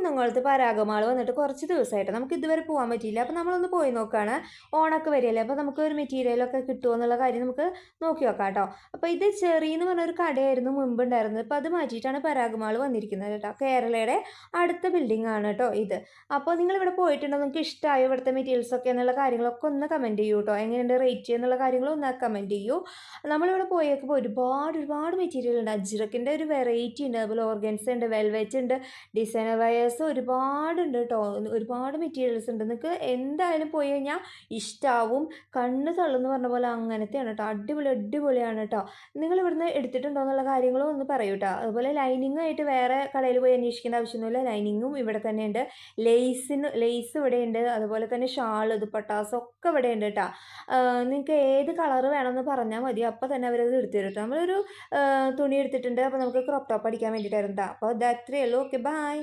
കുന്നുംകുളത്ത് പരാഗമാൾ വന്നിട്ട് കുറച്ച് ദിവസമായിട്ട് നമുക്ക് ഇതുവരെ പോകാൻ പറ്റിയില്ല. അപ്പോൾ നമ്മളൊന്ന് പോയി നോക്കുകയാണ്. ഓണമൊക്കെ വരികയല്ലേ, അപ്പോൾ നമുക്ക് ഒരു മെറ്റീരിയലൊക്കെ കിട്ടുമോ എന്നുള്ള കാര്യം നമുക്ക് നോക്കി നോക്കാം കേട്ടോ. അപ്പോൾ ഇത് ചെറി എന്ന് പറഞ്ഞൊരു കടയായിരുന്നു മുമ്പ് ഉണ്ടായിരുന്നത്. അപ്പോൾ അത് മാറ്റിയിട്ടാണ് പരാഗമാൾ വന്നിരിക്കുന്നത് കേട്ടോ. കേരളയുടെ അടുത്ത ബിൽഡിംഗ് ആണ് കേട്ടോ ഇത്. അപ്പോൾ നിങ്ങളിവിടെ പോയിട്ടുണ്ടോ, നിങ്ങൾക്ക് ഇഷ്ടമായോ ഇവിടുത്തെ മെറ്റീരിയൽസൊക്കെ എന്നുള്ള കാര്യങ്ങളൊക്കെ ഒന്ന് കമൻറ്റ് ചെയ്യൂ കേട്ടോ. എങ്ങനെയുണ്ട് റേറ്റ് എന്നുള്ള കാര്യങ്ങളും ഒന്ന് കമൻറ്റ് ചെയ്യൂ. നമ്മളിവിടെ പോയേക്കുമ്പോൾ ഒരുപാട് മെറ്റീരിയൽ ഉണ്ട്. അജ്രക്കിൻ്റെ ഒരു വെറൈറ്റി ഉണ്ട്, അതുപോലെ ഓർഗൻസ ഉണ്ട്, വെൽവെറ്റ് ഉണ്ട്, ഡിസൈനർ വയേഴ്സ് ഒരുപാടുണ്ട് കേട്ടോ. ഒരുപാട് മെറ്റീരിയൽസ് ഉണ്ട്. നിങ്ങൾക്ക് എന്തായാലും പോയി കഴിഞ്ഞാൽ ഇഷ്ടാവും. കണ്ണ് തള്ളുന്ന് പറഞ്ഞ പോലെ അങ്ങനത്തെയാണ് കേട്ടോ. അടിപൊളിയാണ് കേട്ടോ. നിങ്ങൾ ഇവിടുന്ന് എടുത്തിട്ടുണ്ടോ എന്നുള്ള കാര്യങ്ങളും ഒന്ന് പറയൂ കേട്ടോ. അതുപോലെ ലൈനിങ് ആയിട്ട് വേറെ കടയിൽ പോയി അന്വേഷിക്കേണ്ട ആവശ്യമൊന്നുമില്ല. ലൈനിങ്ങും ഇവിടെ തന്നെ ഉണ്ട്. ലേസ് ഇവിടെ ഉണ്ട്. അതുപോലെ തന്നെ ഷാള്, ദുപ്പട്ടാസ് ഒക്കെ ഇവിടെ ഉണ്ട് കേട്ടോ. നിങ്ങൾക്ക് ഏത് കളർ വേണമെന്ന് പറഞ്ഞാൽ മതി, അപ്പോൾ തന്നെ അവരത് എടുത്തു തരും കേട്ടോ. നമ്മളൊരു തുണി എടുത്തിട്ടുണ്ട്. അപ്പോൾ നമുക്ക് ക്രോപ്പ് ടോപ്പ് അടിക്കാൻ വേണ്ടിയിട്ടായിരുന്നു കേട്ടോ. അപ്പോൾ അത് അത്രയേ ഉള്ളൂ. Okay, by.